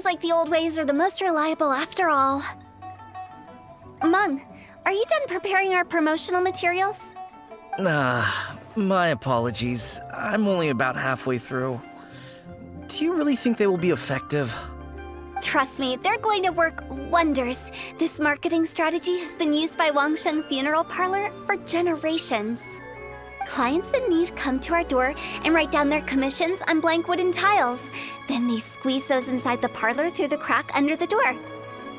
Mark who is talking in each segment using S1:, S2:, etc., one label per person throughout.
S1: like the old ways are the most reliable after all. Mung, are you done preparing our promotional materials?
S2: My apologies. I'm only about halfway through. Do you really think they will be effective?
S1: Trust me, they're going to work wonders. This marketing strategy has been used by Wangsheng Funeral Parlor for generations. Clients in need come to our door and write down their commissions on blank wooden tiles. Then they squeeze those inside the parlor through the crack under the door.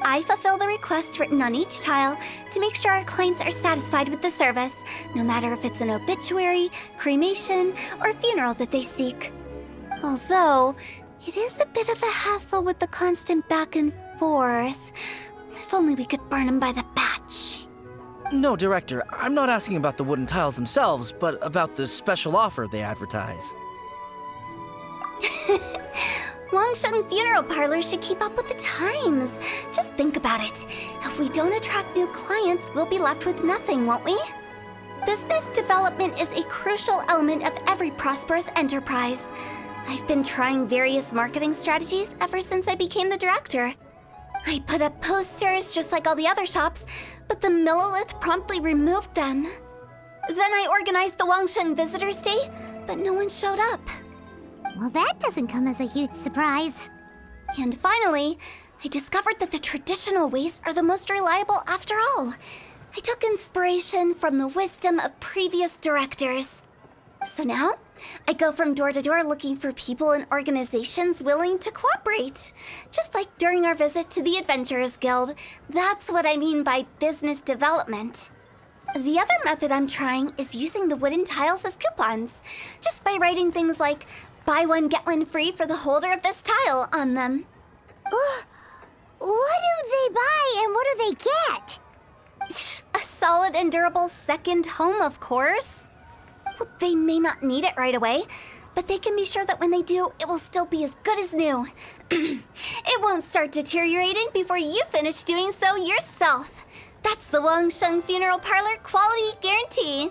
S1: I fulfill the request written on each tile to make sure our clients are satisfied with the service, no matter if it's an obituary, cremation, or funeral that they seek. Although, it is a bit of a hassle with the constant back and forth. If only we could burn them by the batch.
S2: No, Director, I'm not asking about the wooden tiles themselves, but about the special offer they advertise.
S1: Wangsheng Funeral Parlor should keep up with the times. Just think about it. If we don't attract new clients, we'll be left with nothing, won't we? Business development is a crucial element of every prosperous enterprise. I've been trying various marketing strategies ever since I became the director. I put up posters just like all the other shops, but the Millilith promptly removed them. Then I organized the Wangsheng Visitors Day, but no one showed up.
S3: Well, that doesn't come as a huge surprise.
S1: And finally, I discovered that the traditional ways are the most reliable after all. I took inspiration from the wisdom of previous directors. So now, I go from door to door looking for people and organizations willing to cooperate. Just like during our visit to the Adventurers Guild. That's what I mean by business development. The other method I'm trying is using the wooden tiles as coupons. Just by writing things like, buy one, get one free for the holder of this tile on them.
S3: What do they buy and what do they get?
S1: A solid and durable second home, of course. Well, they may not need it right away, but they can be sure that when they do, it will still be as good as new. It won't start deteriorating before you finish doing so yourself. That's the Wangsheng Funeral Parlor quality guarantee.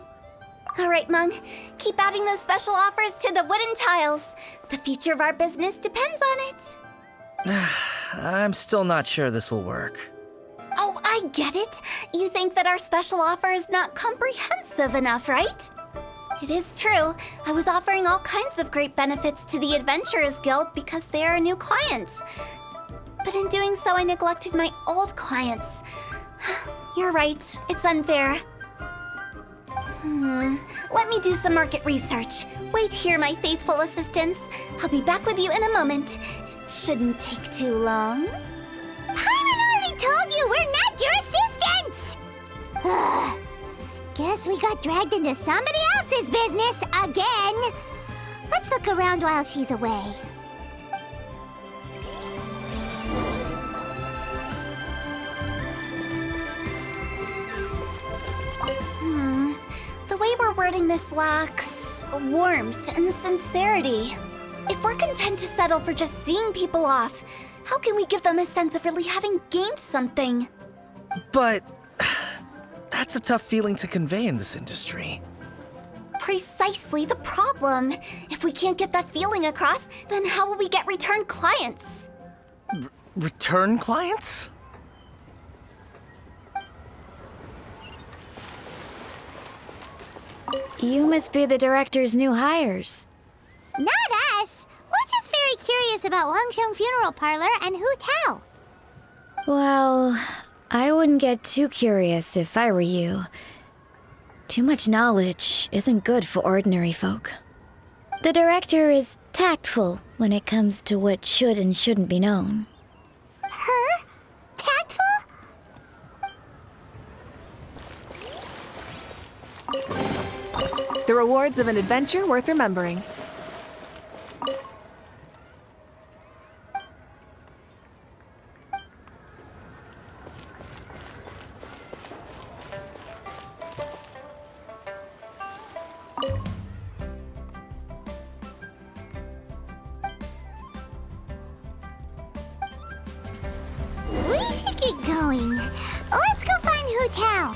S1: All right, Mung, keep adding those special offers to the wooden tiles. The future of our business depends on it.
S2: I'm still not sure this will work.
S1: Oh, I get it. You think that our special offer is not comprehensive enough, right? It is true. I was offering all kinds of great benefits to the Adventurers Guild because they are a new client. But in doing so, I neglected my old clients. You're right. It's unfair. Let me do some market research. Wait here, my faithful assistants. I'll be back with you in a moment. It shouldn't take too long.
S3: Paimon already told you we're not your assistants! Guess we got dragged into somebody else's business again. Let's look around while she's away.
S1: The way we're wording this lacks warmth and sincerity. If we're content to settle for just seeing people off, how can we give them a sense of really having gained something?
S2: But that's a tough feeling to convey in this industry.
S1: Precisely the problem. If we can't get that feeling across, then how will we get return clients?
S2: Return clients?
S4: You must be the director's new hires.
S3: Not us! We're just very curious about Wangsheng Funeral Parlor and Hu Tao.
S4: Well, I wouldn't get too curious if I were you. Too much knowledge isn't good for ordinary folk. The director is tactful when it comes to what should and shouldn't be known.
S3: Her? Tactful?
S5: The rewards of an adventure worth remembering.
S3: We should get going. Let's go find Hu Tao.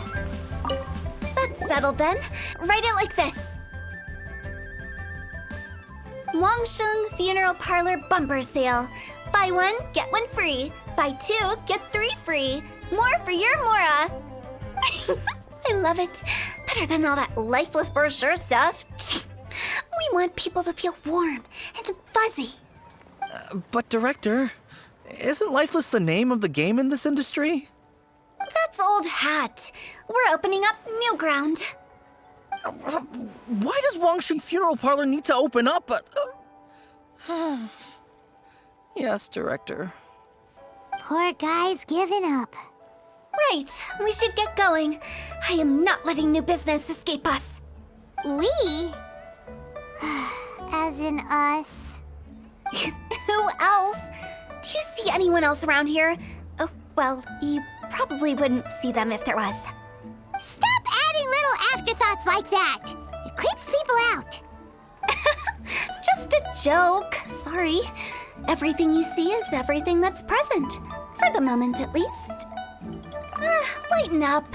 S1: That's settled then. Write it like this. Wangsheng Funeral Parlor Bumper Sale. Buy one, get one free. Buy two, get three free. More for your Mora. I love it. Better than all that lifeless brochure stuff. We want people to feel warm and fuzzy.
S2: But Director, isn't Lifeless the name of the game in this industry?
S1: That's old hat. We're opening up new ground.
S2: Why does Wangsheng Funeral Parlor need to open up? Yes, Director.
S3: Poor guy's given up.
S1: Right, we should get going. I am not letting new business escape us.
S3: We? As in us.
S1: Who else? Do you see anyone else around here? Oh, well, you probably wouldn't see them if there was.
S3: Stop adding little afterthoughts like that! It creeps people out.
S1: Just a joke. Sorry. Everything you see is everything that's present. For the moment, at least. Lighten up.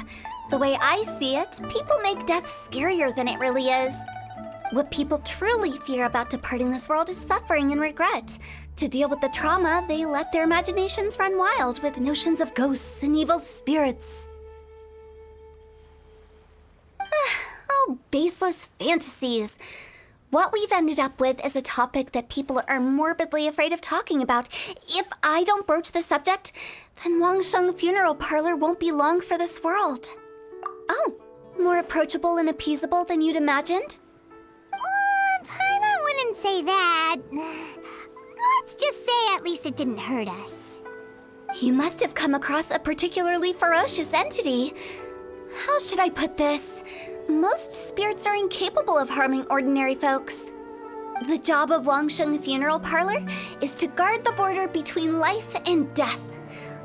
S1: The way I see it, people make death scarier than it really is. What people truly fear about departing this world is suffering and regret. To deal with the trauma, they let their imaginations run wild with notions of ghosts and evil spirits. Oh, baseless fantasies. What we've ended up with is a topic that people are morbidly afraid of talking about. If I don't broach the subject, then Wangsheng Funeral Parlor won't be long for this world. Oh, more approachable and appeasable than you'd imagined?
S3: Paimon wouldn't say that. Let's just say at least it didn't hurt us.
S1: You must have come across a particularly ferocious entity. How should I put this? Most spirits are incapable of harming ordinary folks. The job of Wangsheng Funeral Parlor is to guard the border between life and death.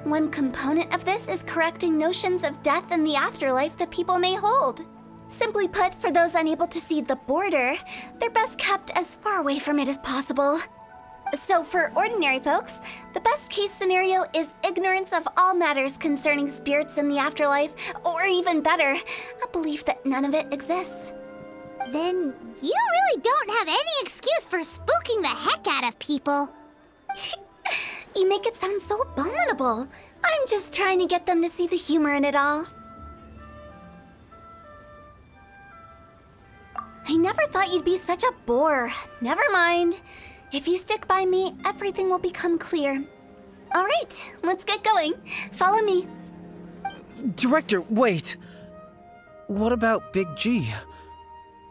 S1: One component of this is correcting notions of death and the afterlife that people may hold. Simply put, for those unable to see the border, they're best kept as far away from it as possible. So for ordinary folks, the best case scenario is ignorance of all matters concerning spirits in the afterlife, or even better, a belief that none of it exists.
S3: Then you really don't have any excuse for spooking the heck out of people.
S1: You make it sound so abominable. I'm just trying to get them to see the humor in it all. I never thought you'd be such a bore. Never mind. If you stick by me, everything will become clear. All right, let's get going. Follow me.
S2: Director, wait. What about Big G?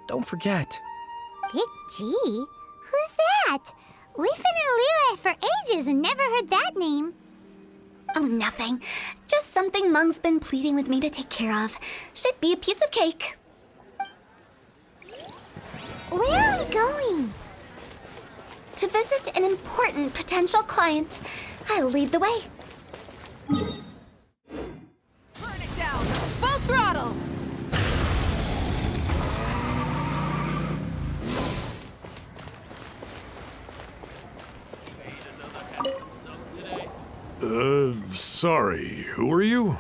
S2: Don't forget.
S3: Big G? Who's that? We've been in Liyue for ages and never heard that name.
S1: Oh, nothing. Just something Mung's been pleading with me to take care of. Should be a piece of cake.
S3: Where are we going?
S1: To visit an important potential client. I'll lead the way.
S5: Burn it down! Full throttle!
S6: Sorry, who are you?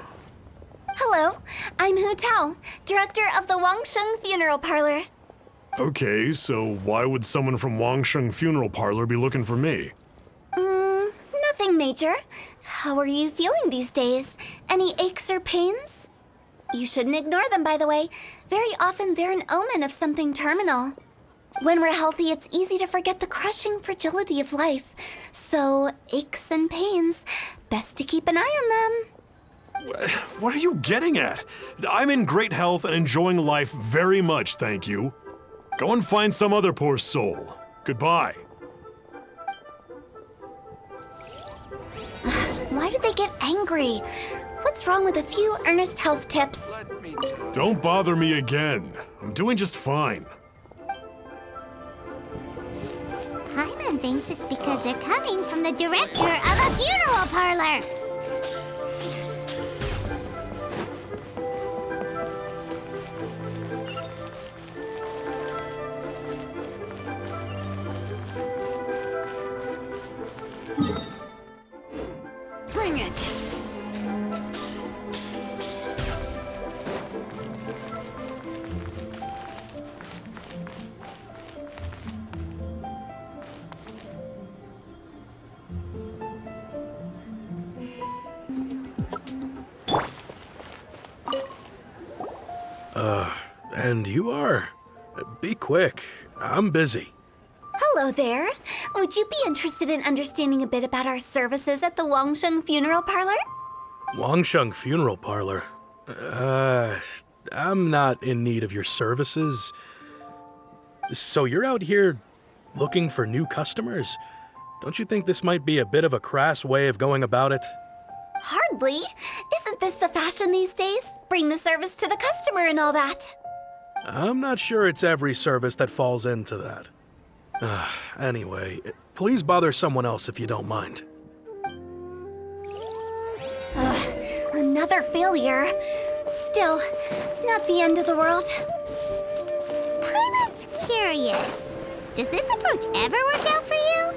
S1: Hello, I'm Hu Tao, director of the Wangsheng Funeral Parlor.
S6: Okay, so why would someone from Wangsheng Funeral Parlor be looking for me?
S1: Nothing major. How are you feeling these days? Any aches or pains? You shouldn't ignore them, by the way. Very often they're an omen of something terminal. When we're healthy, it's easy to forget the crushing fragility of life. So, aches and pains, best to keep an eye on them.
S6: What are you getting at? I'm in great health and enjoying life very much, thank you. Go and find some other poor soul. Goodbye.
S1: Why do they get angry? What's wrong with a few earnest health tips?
S6: Don't bother me again. I'm doing just fine.
S3: Paimon thinks it's because they're coming from the director of a funeral parlor.
S5: Bring it!
S7: And you are? Be quick. I'm busy.
S1: Hello there. Would you be interested in understanding a bit about our services at the Wangsheng Funeral Parlor?
S7: Wangsheng Funeral Parlor? I'm not in need of your services. So you're out here looking for new customers? Don't you think this might be a bit of a crass way of going about it?
S1: Hardly. Isn't this the fashion these days? Bring the service to the customer and all that.
S7: I'm not sure it's every service that falls into that. Anyway, please bother someone else if you don't mind.
S1: Another failure. Still, not the end of the world.
S3: Paimon's curious. Does this approach ever work out for you?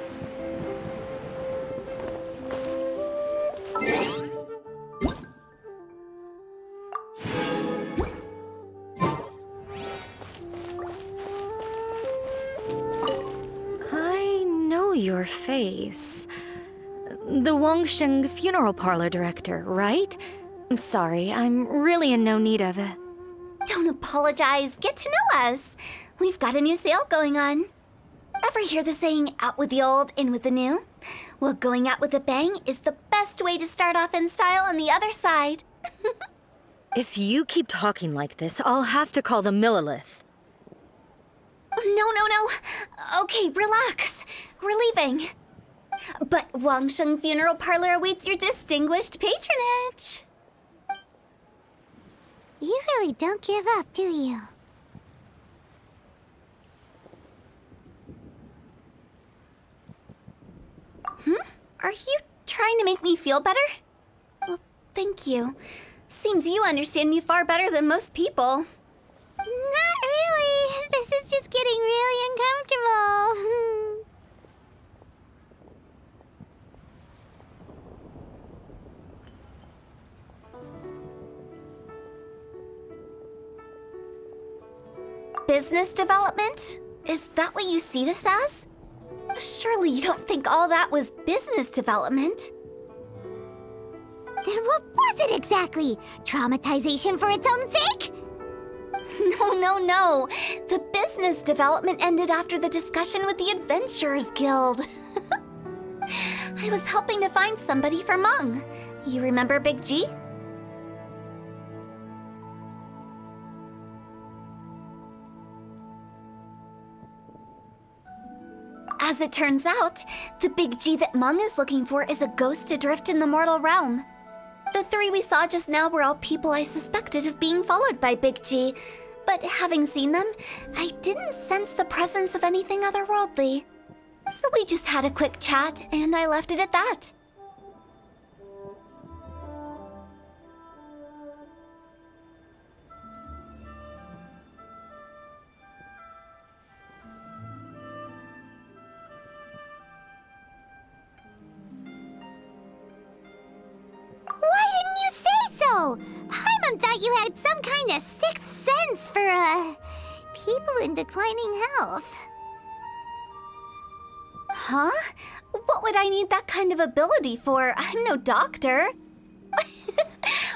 S4: I know your face. The Wangsheng Funeral Parlor director, right? I'm sorry, I'm really in no need of it.
S1: Don't apologize. Get to know us. We've got a new sale going on. Ever hear the saying, out with the old, in with the new? Well, going out with a bang is the best way to start off in style on the other side.
S4: If you keep talking like this, I'll have to call the Millilith.
S1: No. Okay, relax. We're leaving. But Wangsheng Funeral Parlor awaits your distinguished patronage.
S3: You really don't give up, do you?
S1: Are you trying to make me feel better? Well, thank you. Seems you understand me far better than most people.
S3: Not really. This is just getting really uncomfortable.
S1: Business development? Is that what you see this as? Surely you don't think all that was business development.
S3: Then what was it exactly? Traumatization for its own sake?
S1: No. The business development ended after the discussion with the Adventurers Guild. I was helping to find somebody for Meng. You remember Big G? As it turns out, the Big G that Meng is looking for is a ghost adrift in the mortal realm. The three we saw just now were all people I suspected of being followed by Big G, but having seen them, I didn't sense the presence of anything otherworldly. So we just had a quick chat, and I left it at that.
S3: Why didn't you say so? Paimon thought you had some kind of sixth sense for, people in declining health.
S1: Huh? What would I need that kind of ability for? I'm no doctor.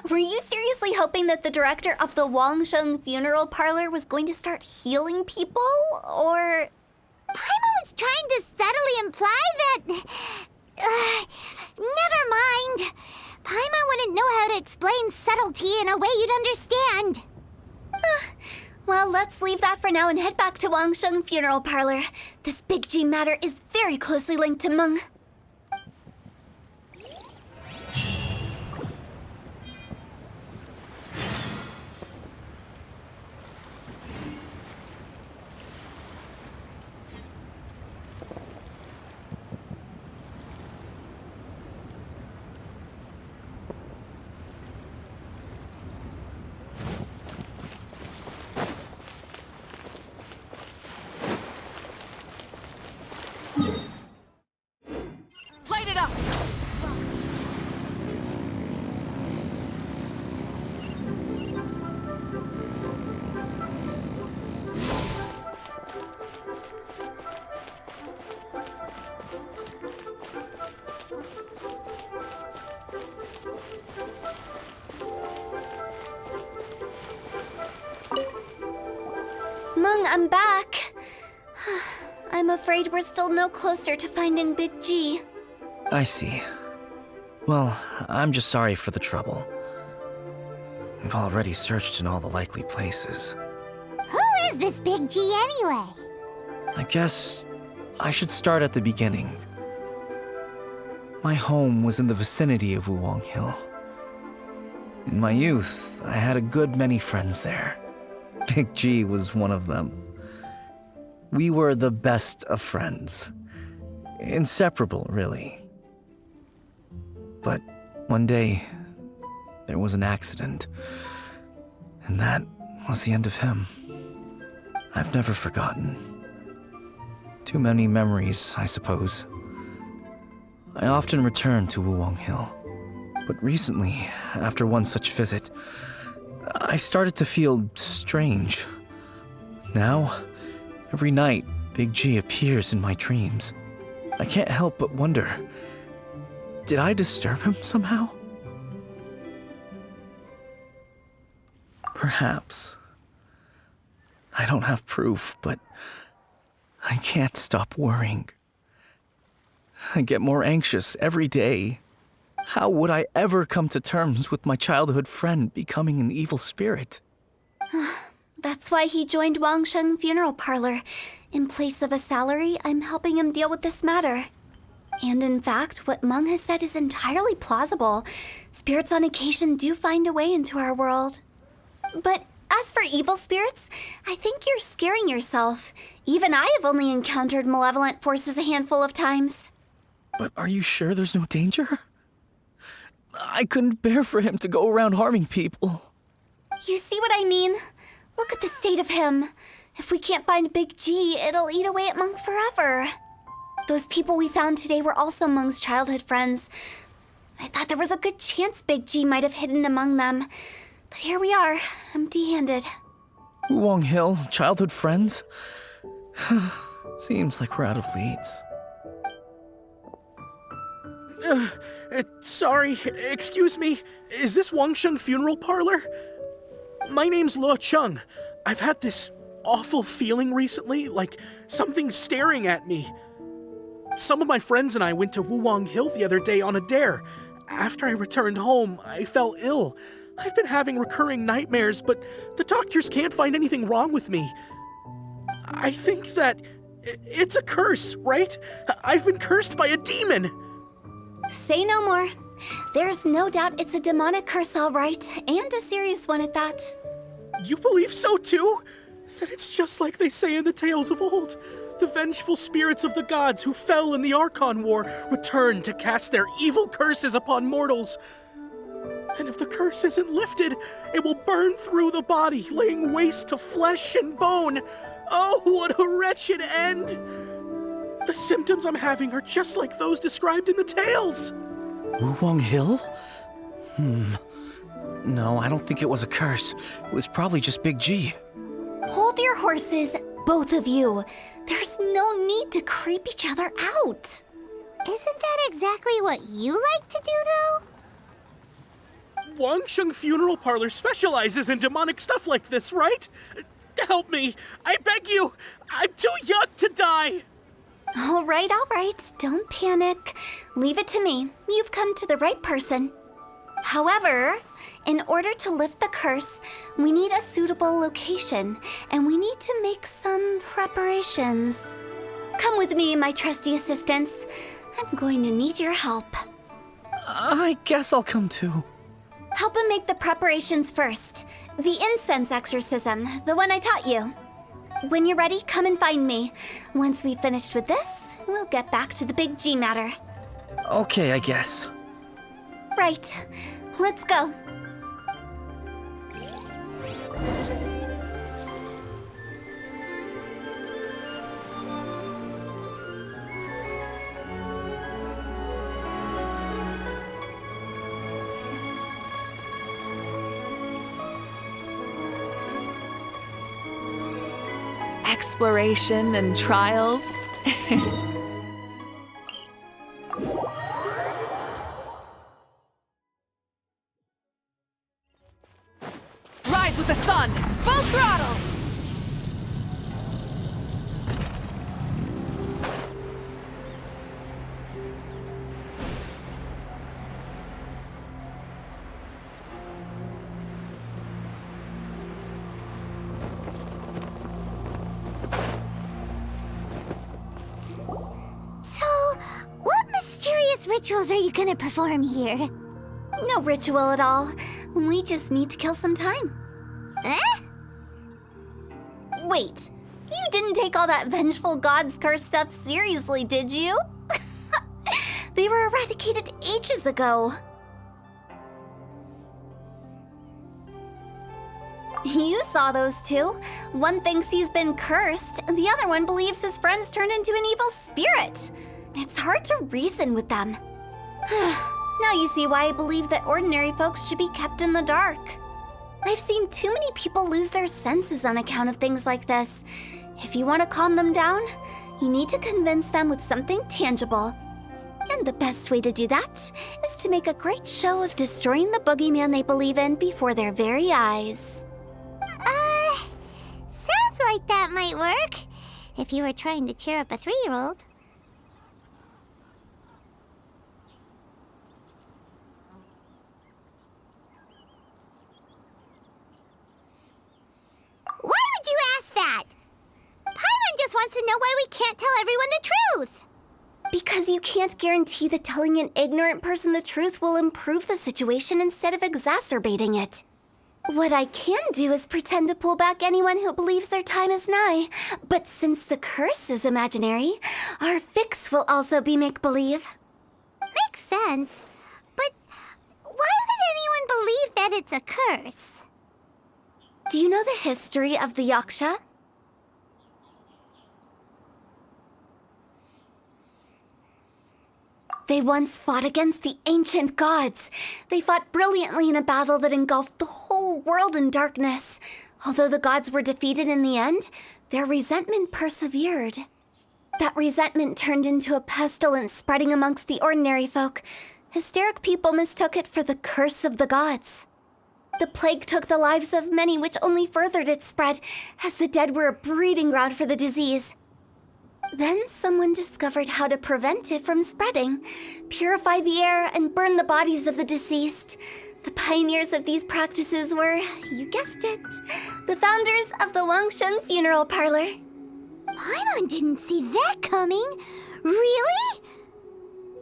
S1: Were you seriously hoping that the director of the Wangsheng Funeral Parlor was going to start healing people, or...?
S3: Paimon was trying to subtly imply that... never mind. Paimon wouldn't know how to explain subtlety in a way you'd understand.
S1: Well, let's leave that for now and head back to Wangsheng Funeral Parlor. This Big G matter is very closely linked to Meng. Wukong, I'm back. I'm afraid we're still no closer to finding Big G.
S2: I see. Well, I'm just sorry for the trouble. We've already searched in all the likely places.
S3: Who is this Big G anyway?
S2: I guess I should start at the beginning. My home was in the vicinity of Wuwang Hill. In my youth, I had a good many friends there. Big G was one of them. We were the best of friends. Inseparable, really. But one day, there was an accident. And that was the end of him. I've never forgotten. Too many memories, I suppose. I often return to Wuwang Hill. But recently, after one such visit, I started to feel strange. Now, every night, Big G appears in my dreams. I can't help but wonder, did I disturb him somehow? Perhaps. I don't have proof, but I can't stop worrying. I get more anxious every day. How would I ever come to terms with my childhood friend becoming an evil spirit?
S1: That's why he joined Wangsheng Funeral Parlor. In place of a salary, I'm helping him deal with this matter. And in fact, what Meng has said is entirely plausible. Spirits on occasion do find a way into our world. But as for evil spirits, I think you're scaring yourself. Even I have only encountered malevolent forces a handful of times.
S2: But are you sure there's no danger? I couldn't bear for him to go around harming people.
S1: You see what I mean? Look at the state of him. If we can't find Big G, it'll eat away at Meng forever. Those people we found today were also Meng's childhood friends. I thought there was a good chance Big G might have hidden among them. But here we are, empty-handed.
S2: Wuwang Hill, childhood friends? Seems like we're out of leads.
S7: Sorry, excuse me. Is this Wangsheng Funeral Parlor? My name's Luo Chung. I've had this awful feeling recently, like something's staring at me. Some of my friends and I went to Wuwang Hill the other day on a dare. After I returned home, I fell ill. I've been having recurring nightmares, but the doctors can't find anything wrong with me. I think that it's a curse, right? I've been cursed by a demon.
S1: Say no more. There's no doubt it's a demonic curse, all right, and a serious one at that.
S7: You believe so too? That it's just like they say in the tales of old. The vengeful spirits of the gods who fell in the Archon War return to cast their evil curses upon mortals. And if the curse isn't lifted, it will burn through the body, laying waste to flesh and bone. Oh, what a wretched end! The symptoms I'm having are just like those described in the tales.
S2: Wuwang Hill? No, I don't think it was a curse. It was probably just Big G.
S1: Hold your horses, both of you. There's no need to creep each other out.
S3: Isn't that exactly what you like to do, though?
S7: Wangsheng Funeral Parlor specializes in demonic stuff like this, right? Help me! I beg you! I'm too young to die!
S1: All right. Don't panic. Leave it to me. You've come to the right person. However, in order to lift the curse, we need a suitable location, and we need to make some preparations. Come with me, my trusty assistants. I'm going to need your help.
S2: I guess I'll come too.
S1: Help him make the preparations first. The incense exorcism, the one I taught you. When you're ready, come and find me. Once we've finished with this, we'll get back to the Big G matter.
S2: Okay, I guess.
S1: Right. Let's go.
S5: Exploration and trials. Rise with the sun! Full throttle!
S3: rituals are you gonna perform here?
S1: No ritual at all. We just need to kill some time.
S3: Eh?
S1: Wait, you didn't take all that vengeful god's curse stuff seriously, did you? They were eradicated ages ago. You saw those two. One thinks he's been cursed, and the other one believes his friends turned into an evil spirit. It's hard to reason with them. Now you see why I believe that ordinary folks should be kept in the dark. I've seen too many people lose their senses on account of things like this. If you want to calm them down, you need to convince them with something tangible. And the best way to do that is to make a great show of destroying the boogeyman they believe in before their very eyes.
S3: Sounds like that might work. If you were trying to cheer up a 3-year-old. Why would you ask that? Paimon just wants to know why we can't tell everyone the truth.
S1: Because you can't guarantee that telling an ignorant person the truth will improve the situation instead of exacerbating it. What I can do is pretend to pull back anyone who believes their time is nigh. But since the curse is imaginary, our fix will also be make-believe.
S3: Makes sense. But why would anyone believe that it's a curse?
S1: Do you know the history of the Yaksha? They once fought against the ancient gods. They fought brilliantly in a battle that engulfed the whole world in darkness. Although the gods were defeated in the end, their resentment persevered. That resentment turned into a pestilence spreading amongst the ordinary folk. Hysteric people mistook it for the curse of the gods. The plague took the lives of many, which only furthered its spread, as the dead were a breeding ground for the disease. Then someone discovered how to prevent it from spreading, purify the air, and burn the bodies of the deceased. The pioneers of these practices were, you guessed it, the founders of the Wangsheng Funeral Parlor.
S3: Paimon didn't see that coming. Really?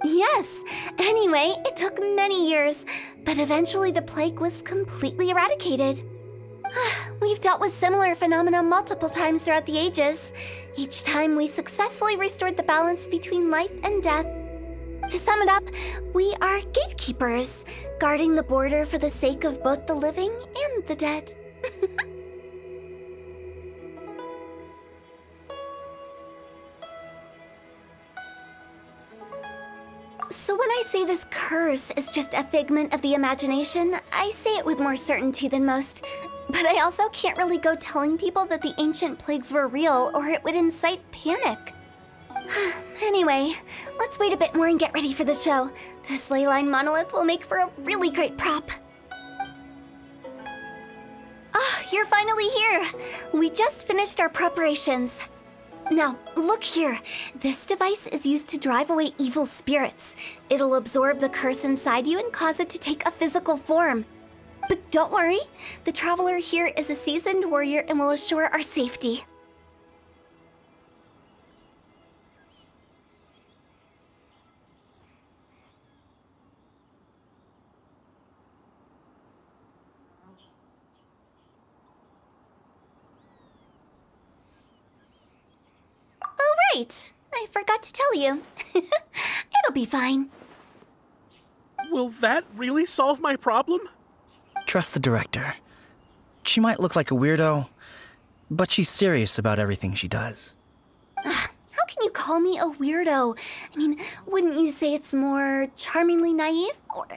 S1: Yes. Anyway, it took many years, but eventually the plague was completely eradicated. We've dealt with similar phenomena multiple times throughout the ages. Each time we successfully restored the balance between life and death. To sum it up, we are gatekeepers, guarding the border for the sake of both the living and the dead. So when I say this curse is just a figment of the imagination, I say it with more certainty than most. But I also can't really go telling people that the ancient plagues were real, or it would incite panic. Anyway, let's wait a bit more and get ready for the show. This ley line monolith will make for a really great prop. Ah, you're finally here! We just finished our preparations. Now, look here. This device is used to drive away evil spirits. It'll absorb the curse inside you and cause it to take a physical form. But don't worry, the traveler here is a seasoned warrior and will assure our safety. Oh, right. I forgot to tell you. It'll be fine.
S7: Will that really solve my problem?
S2: Trust the director. She might look like a weirdo, but she's serious about everything she does.
S1: How can you call me a weirdo? I mean, wouldn't you say it's more charmingly naive or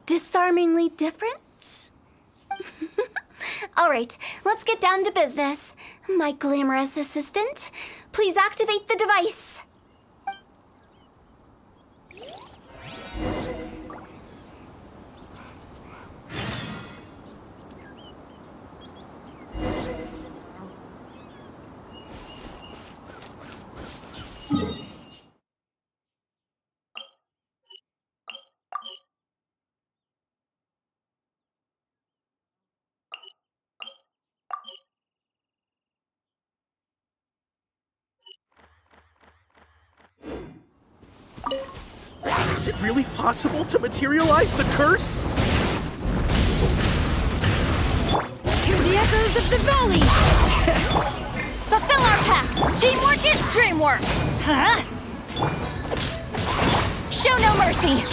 S1: disarmingly different? All right, let's get down to business. My glamorous assistant, please activate the device.
S7: Is it really possible to materialize the curse?
S4: Hear the echoes of the valley!
S1: Fulfill our pact! Teamwork is dreamwork! Huh? Show no mercy!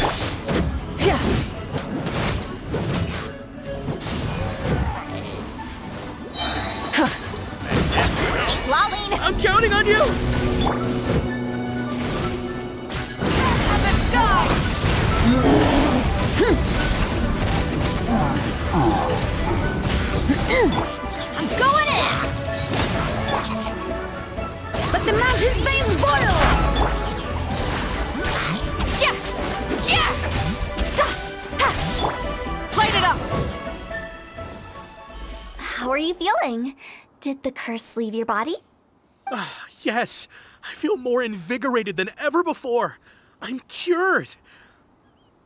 S1: Lolling!
S7: I'm counting on you!
S1: Let's go! I'm going in!
S4: Let the mountain's veins boil!
S1: Sha! Yeah! Sa! Ha! Light it up! How are you feeling? Did the curse leave your body?
S7: Yes, I feel more invigorated than ever before. I'm cured.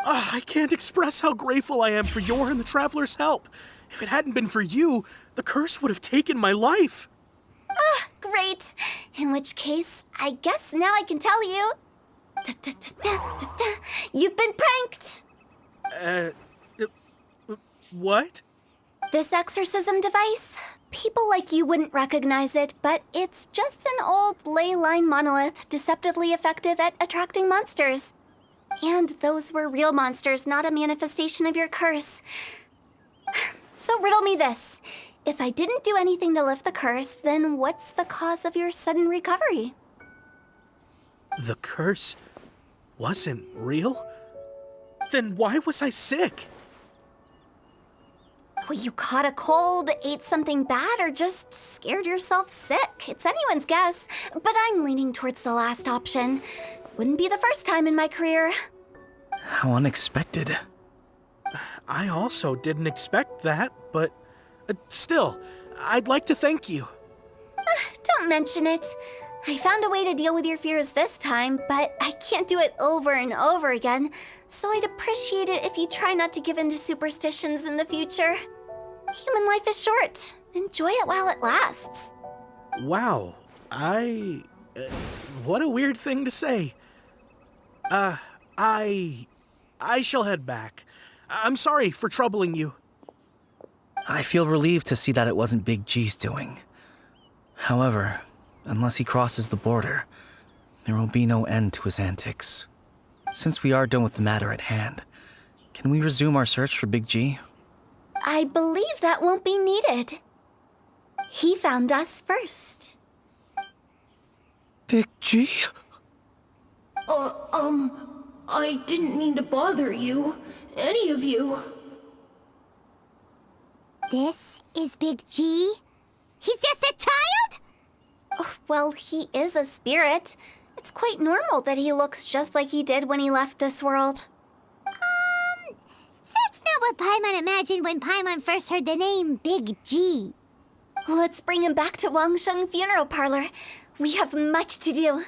S7: I can't express how grateful I am for your and the Traveler's help. If it hadn't been for you, the curse would have taken my life.
S1: Great. In which case, I guess now I can tell you. You've been pranked!
S7: What?
S1: This exorcism device, people like you wouldn't recognize it, but it's just an old ley line monolith deceptively effective at attracting monsters. And those were real monsters, not a manifestation of your curse. So riddle me this. If I didn't do anything to lift the curse, then what's the cause of your sudden recovery?
S7: The curse wasn't real? Then why was I sick?
S1: Well, you caught a cold, ate something bad, or just scared yourself sick. It's anyone's guess, but I'm leaning towards the last option. Wouldn't be the first time in my career.
S2: How unexpected.
S7: I also didn't expect that, but still, I'd like to thank you.
S1: Don't mention it. I found a way to deal with your fears this time, but I can't do it over and over again, so I'd appreciate it if you try not to give in to superstitions in the future. Human life is short. Enjoy it while it lasts.
S7: Wow, what a weird thing to say. I shall head back. I'm sorry for troubling you.
S2: I feel relieved to see that it wasn't Big G's doing. However, unless he crosses the border, there will be no end to his antics. Since we are done with the matter at hand, can we resume our search for Big G?
S1: I believe that won't be needed. He found us first.
S2: Big G?
S8: I didn't mean to bother you. Any of you.
S3: This is Big G? He's just a child?
S1: Oh, well, he is a spirit. It's quite normal that he looks just like he did when he left this world.
S3: That's not what Paimon imagined when Paimon first heard the name Big G.
S1: Let's bring him back to Wangsheng Funeral Parlor. We have much to do.